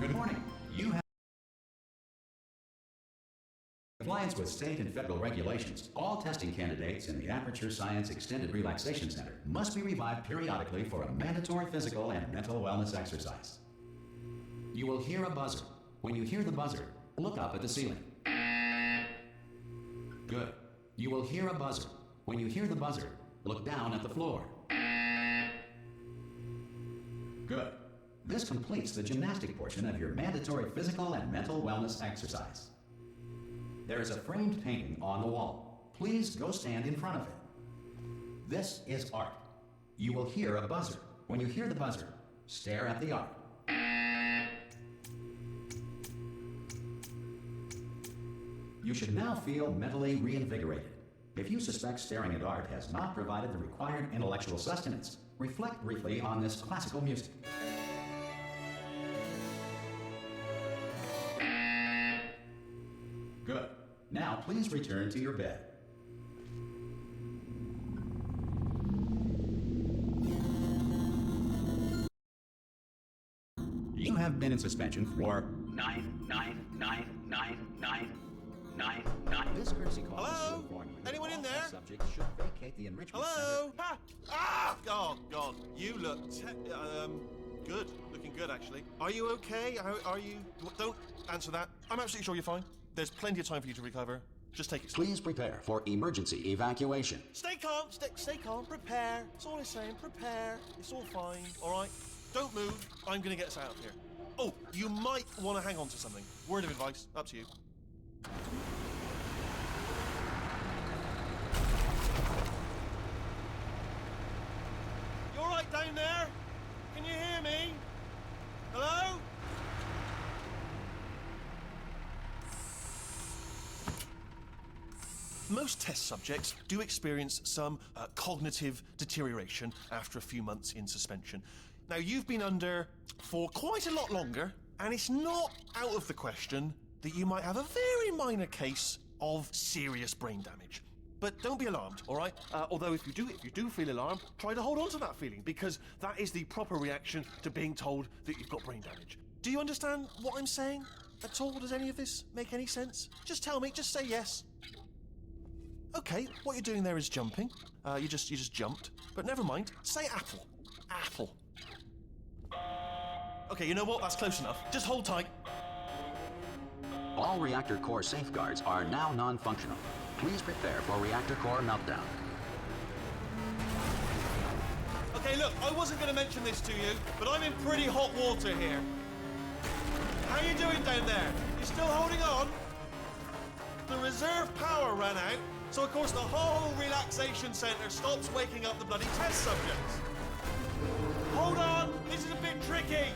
Good morning. You have compliance with state and federal regulations. All testing candidates in the Aperture Science Extended Relaxation Center must be revived periodically for a mandatory physical and mental wellness exercise. You will hear a buzzer. When you hear the buzzer, look up at the ceiling. Good. You will hear a buzzer. When you hear the buzzer, look down at the floor. Good. This completes the gymnastic portion of your mandatory physical and mental wellness exercise. There is a framed painting on the wall. Please go stand in front of it. This is art. You will hear a buzzer. When you hear the buzzer, stare at the art. You should now feel mentally reinvigorated. If you suspect staring at art has not provided the required intellectual sustenance, reflect briefly on this classical music. Good. Now please return to your bed. You have been in suspension for 9999999. This courtesy call is to inform you that Anyone in all there? subjects should vacate the enrichment Hello? center. Oh, God. You look good. Looking good, actually. Are you okay? Are you... Don't answer that. I'm absolutely sure you're fine. There's plenty of time for you to recover. Just take it slow. Please prepare for emergency evacuation. Stay calm. Stay calm. Prepare. That's all I'm saying. Prepare. It's all fine. All right? Don't move. I'm going to get us out of here. Oh, you might want to hang on to something. Word of advice. Up to you. You all right down there? Can you hear me? Hello? Most test subjects do experience some cognitive deterioration after a few months in suspension. Now, you've been under for quite a lot longer, and it's not out of the question that you might have a very minor case of serious brain damage. But don't be alarmed, all right? Although if you do feel alarmed, try to hold on to that feeling, because that is the proper reaction to being told that you've got brain damage. Do you understand what I'm saying at all? Does any of this make any sense? Just tell me, just say yes. Okay, what you're doing there is jumping. You just jumped. But never mind. Say apple. Apple. Okay, you know what? That's close enough. Just hold tight. All reactor core safeguards are now non-functional. Please prepare for reactor core meltdown. Okay, look, I wasn't going to mention this to you, but I'm in pretty hot water here. How you doing down there? You still holding on? The reserve power ran out, so of course the whole relaxation centre stops waking up the bloody test subjects. Hold on, this is a bit tricky.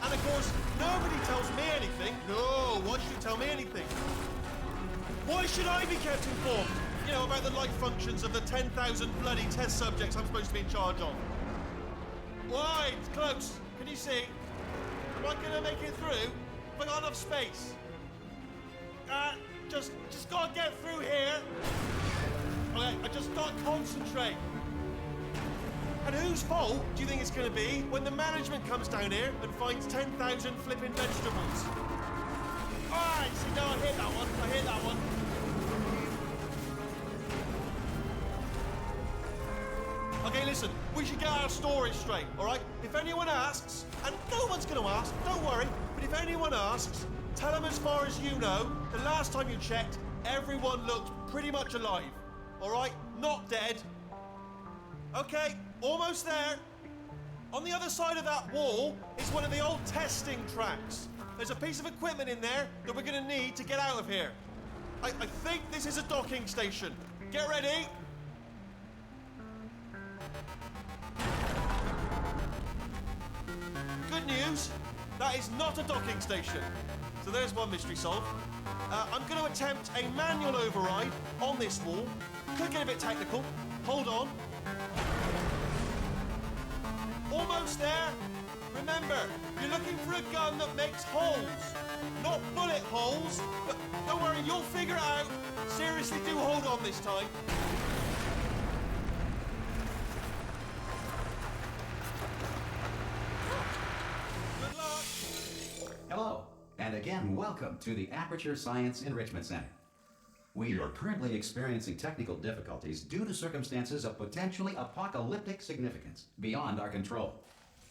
And of course, nobody tells me anything. No, why should you tell me anything? Why should I be kept informed? You know, about the life functions of the 10,000 bloody test subjects I'm supposed to be in charge of. Why? It's close. Can you see? Am I gonna make it through? Have I got enough space? Just gotta get through here. Okay, I just gotta concentrate. And whose fault do you think it's gonna be when the management comes down here and finds 10,000 flipping vegetables? Alright, see, no, I hit that one. Okay, listen, we should get our story straight, alright? If anyone asks, and no one's gonna ask, don't worry, but if anyone asks, tell them as far as you know, the last time you checked, everyone looked pretty much alive, alright? Not dead. Okay, almost there. On the other side of that wall is one of the old testing tracks. There's a piece of equipment in there that we're going to need to get out of here. I think this is a docking station. Get ready. Good news, that is not a docking station. So there's one mystery solved. I'm going to attempt a manual override on this wall. Could get a bit technical. Hold on. Almost there. Remember, you're looking for a gun that makes holes. Not bullet holes, but don't worry, you'll figure it out. Seriously, do hold on this time. Good luck. And again, welcome to the Aperture Science Enrichment Center. We are currently experiencing technical difficulties due to circumstances of potentially apocalyptic significance beyond our control.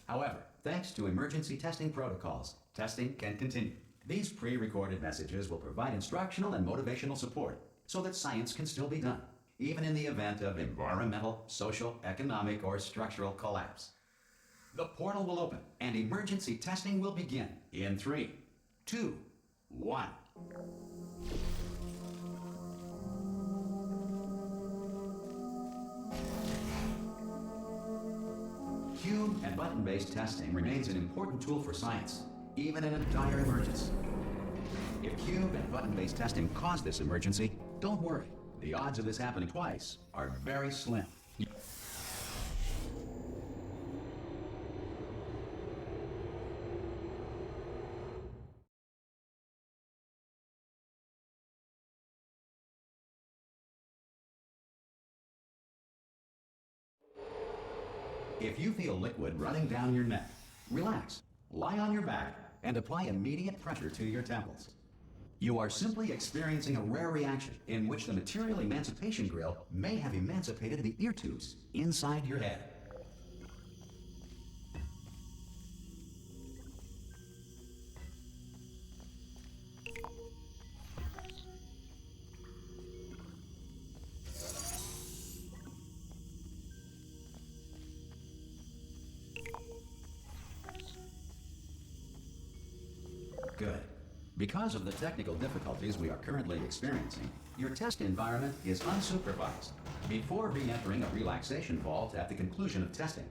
However, thanks to emergency testing protocols, testing can continue. These pre-recorded messages will provide instructional and motivational support so that science can still be done, even in the event of environmental, social, economic, or structural collapse. The portal will open and emergency testing will begin in 3, 2, 1. Cube and button-based testing remains an important tool for science, even in a dire emergency. If cube and button-based testing caused this emergency, don't worry. The odds of this happening twice are very slim. If you feel liquid running down your neck, relax, lie on your back, and apply immediate pressure to your temples. You are simply experiencing a rare reaction in which the material emancipation grill may have emancipated the ear tubes inside your head. Good. Because of the technical difficulties we are currently experiencing, your test environment is unsupervised. Before re-entering a relaxation vault at the conclusion of testing,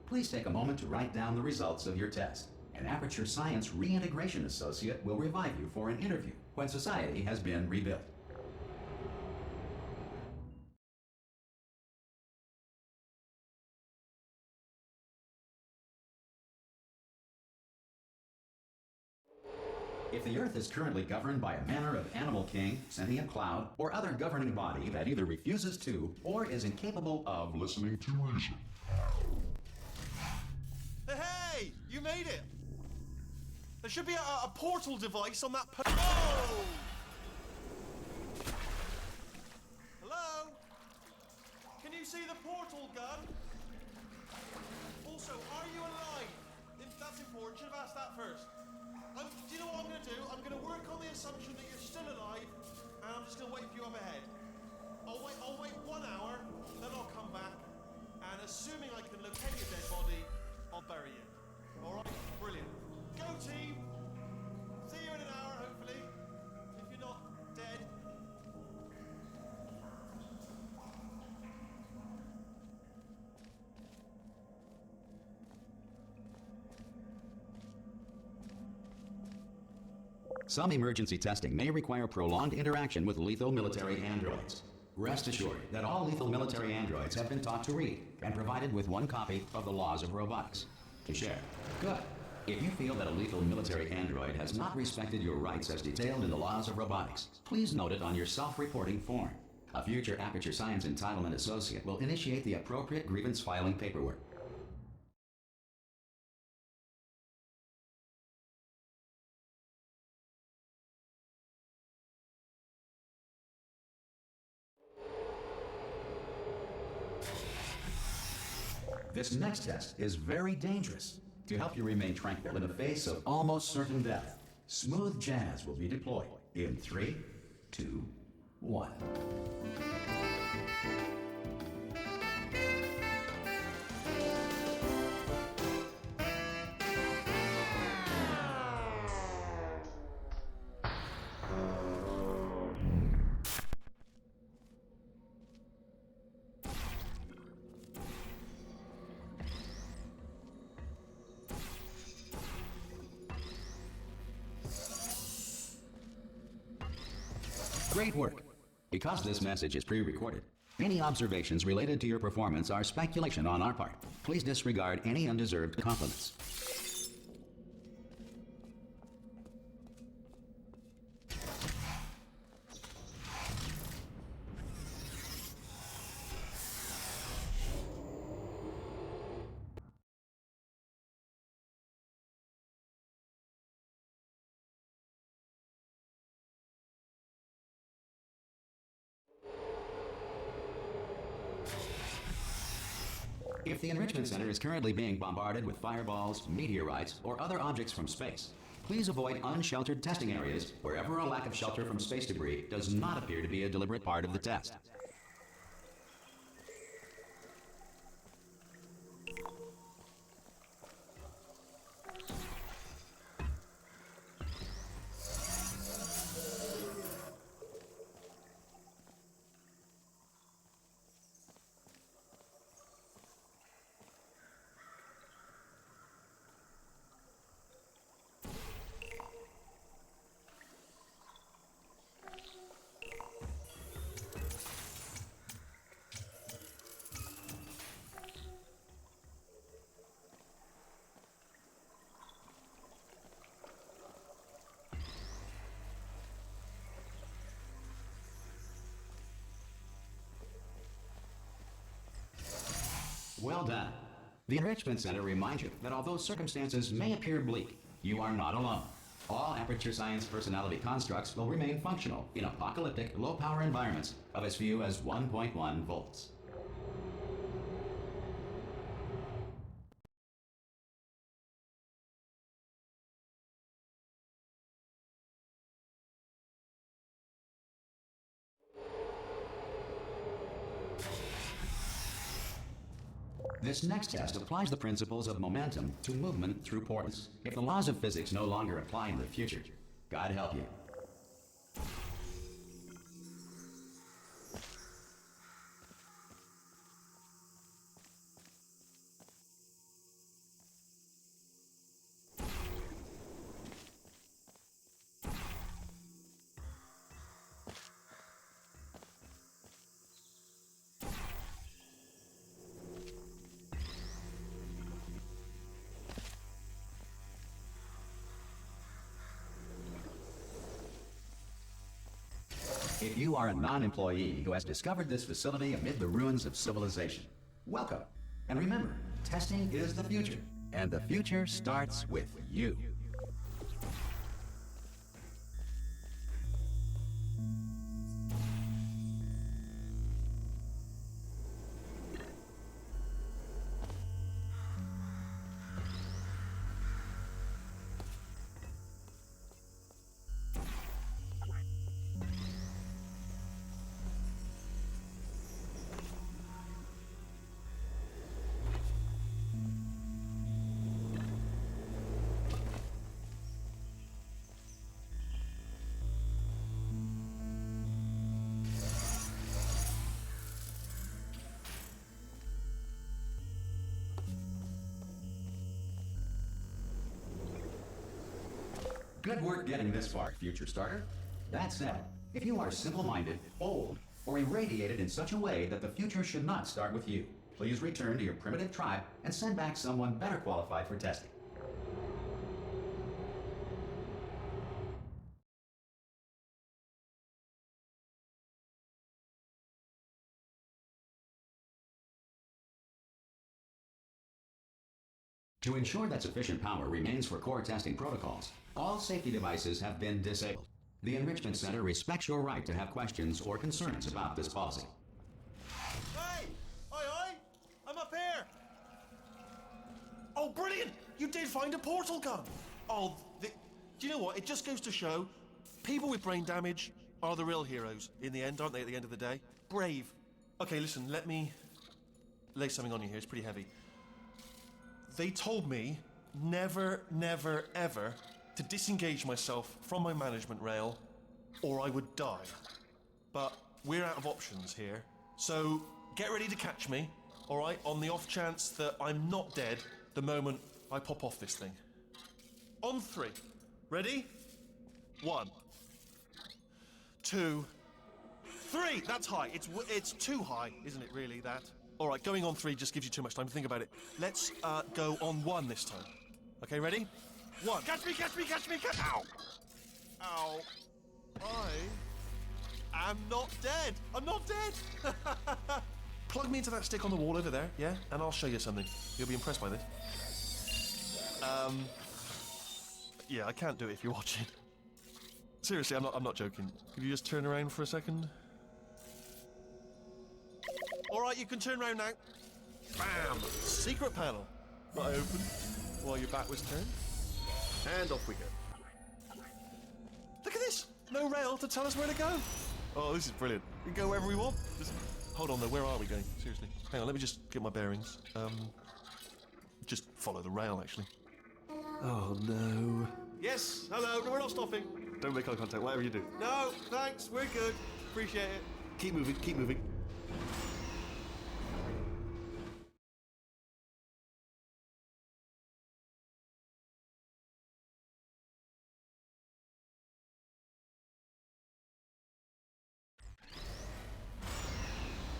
please take a moment to write down the results of your test. An Aperture Science Reintegration Associate will revive you for an interview when society has been rebuilt. If the Earth is currently governed by a manner of animal king, sentient cloud, or other governing body that either refuses to or is incapable of listening to reason. Hey! You made it! There should be a portal device on that Oh! Hello? Can you see the portal gun? Also, are you alive? That's important. Should have asked that first. Do you know what I'm going to do? I'm going to work on the assumption that you're still alive, and I'm just going to wait for you up ahead. I'll wait 1 hour, then I'll come back, and assuming I can locate your dead body, I'll bury it. Alright? Brilliant. Go team! See you in an hour, hopefully. If you're not dead. Some emergency testing may require prolonged interaction with lethal military androids. Rest assured that all lethal military androids have been taught to read and provided with 1 copy of the Laws of Robotics to share. Good. If you feel that a lethal military android has not respected your rights as detailed in the Laws of Robotics, please note it on your self-reporting form. A future Aperture Science Entitlement Associate will initiate the appropriate grievance filing paperwork. This next test is very dangerous. To help you remain tranquil in the face of almost certain death, smooth jazz will be deployed in 3, 2, 1. Great work. Because this message is pre-recorded, any observations related to your performance are speculation on our part. Please disregard any undeserved compliments. If the Enrichment Center is currently being bombarded with fireballs, meteorites, or other objects from space, please avoid unsheltered testing areas wherever a lack of shelter from space debris does not appear to be a deliberate part of the test. Well done. The Enrichment Center reminds you that although circumstances may appear bleak, you are not alone. All Aperture Science personality constructs will remain functional in apocalyptic, low-power environments of as few as 1.1 volts. This next test applies the principles of momentum to movement through portals. If the laws of physics no longer apply in the future, God help you. If you are a non-employee who has discovered this facility amid the ruins of civilization, welcome. And remember, testing is the future, and the future starts with you. Good work getting this far, future starter. That said, if you are simple-minded, old, or irradiated in such a way that the future should not start with you, please return to your primitive tribe and send back someone better qualified for testing. To ensure that sufficient power remains for core testing protocols, all safety devices have been disabled. The Enrichment Center respects your right to have questions or concerns about this policy. Hey! Oi, oi! I'm up here! Oh, brilliant! You did find a portal gun! Oh, do you know what? It just goes to show, people with brain damage are the real heroes in the end, aren't they, at the end of the day? Brave. Okay, listen, let me lay something on you here. It's pretty heavy. They told me never, never, ever to disengage myself from my management rail or I would die. But we're out of options here. So get ready to catch me, all right, on the off chance that I'm not dead the moment I pop off this thing. On 3. Ready? 1, 2, 3. That's high. It's too high, isn't it, really, that? All right, going on 3 just gives you too much time to think about it. Let's go on 1 this time. Okay, ready? 1. Catch me, catch me, catch me, catch... Ow! Ow. I am not dead. I'm not dead. Plug me into that stick on the wall over there, yeah? And I'll show you something. You'll be impressed by this. Yeah, I can't do it if you're watching. Seriously, I'm not joking. Could you just turn around for a second? All right, you can turn around now. Bam! Secret panel. That I opened while your back was turned. And off we go. Look at this! No rail to tell us where to go. Oh, this is brilliant. We can go wherever we want. Just hold on though, where are we going? Seriously. Hang on, let me just get my bearings. Just follow the rail, actually. Oh, no. Yes, hello, no, we're not stopping. Don't make eye contact, whatever you do. No, thanks, we're good. Appreciate it. Keep moving, keep moving.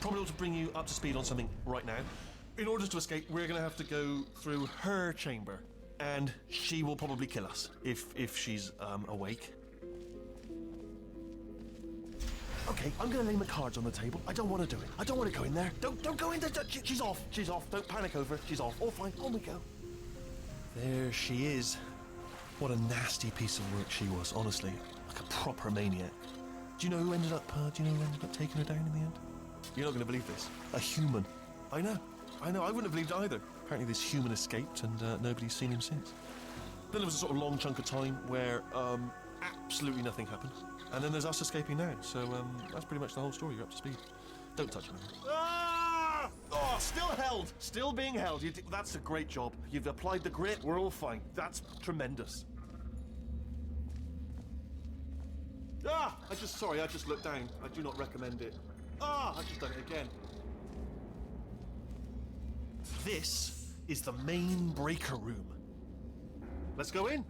Probably ought to bring you up to speed on something right now. In order to escape, we're going to have to go through her chamber. And she will probably kill us, if she's awake. Okay, I'm going to lay my cards on the table. I don't want to do it. I don't want to go in there. Don't go in there. She's off. She's off. Don't panic over. She's off. All fine. On we go. There she is. What a nasty piece of work she was, honestly. Like a proper maniac. Do you know who ended up taking her down in the end? You're not going to believe this. A human. I know. I wouldn't have believed either. Apparently this human escaped and nobody's seen him since. Then there was a sort of long chunk of time where absolutely nothing happened. And then there's us escaping now. So that's pretty much the whole story. You're up to speed. Don't touch him. Ah! Oh, still held. Still being held. That's a great job. You've applied the grit. We're all fine. That's tremendous. Ah! I just looked down. I do not recommend it. Ah! I've just done it again. This is the main breaker room. Let's go in.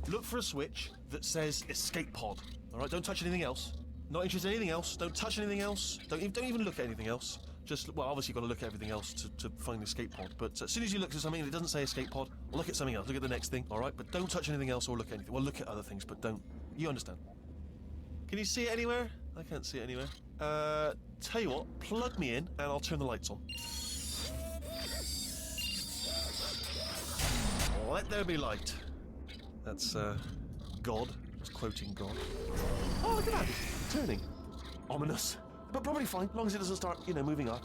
Look for a switch that says escape pod. All right, don't touch anything else. Not interested in anything else. Don't touch anything else. Don't even look at anything else. Just, well, obviously you've got to look at everything else to find the escape pod. But as soon as you look at something and it doesn't say escape pod, well, look at something else. Look at the next thing, all right? But don't touch anything else or look at anything. Well, look at other things, but don't. You understand. Can you see it anywhere? I can't see it anywhere. Tell you what, plug me in and I'll turn the lights on. Let there be light. That's, God. Just quoting God. Oh, look at that. It's turning. Ominous. But probably fine, as long as it doesn't start, moving up.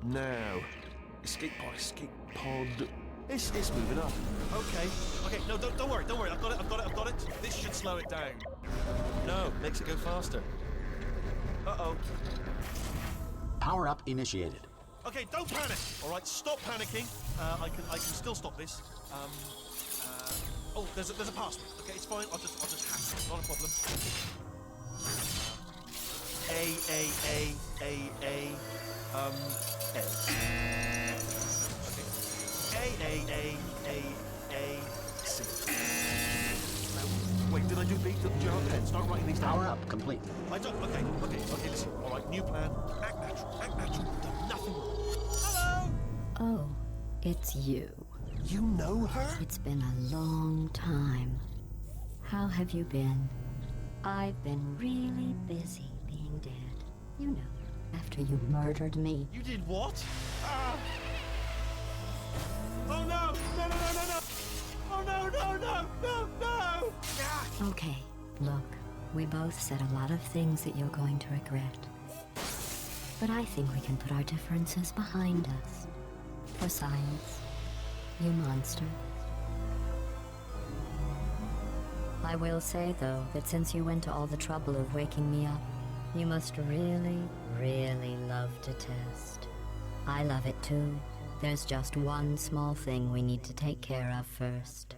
Now. Escape pod. It's moving up. Okay. No, don't worry. I've got it. This should slow it down. No, makes it go faster. Uh-oh. Power up initiated. Okay, don't panic. All right, stop panicking. I can still stop this. Oh, there's a password. Okay, it's fine. I'll just hack it. Not a problem. A. Okay. A. C. Now, wait, did I do B? Do you have a pen? Start writing these down. Power up complete. I don't. Okay. Listen. All right, new plan. Act natural. Done nothing wrong. Hello. Oh, it's you. You know her? It's been a long time. How have you been? I've been really busy being dead. You know, after you murdered me. You did what? Oh no! No! Oh no! Okay, look, we both said a lot of things that you're going to regret. But I think we can put our differences behind us. For science. You monster. I will say, though, that since you went to all the trouble of waking me up, you must really, really love to test. I love it too. There's just one small thing we need to take care of first.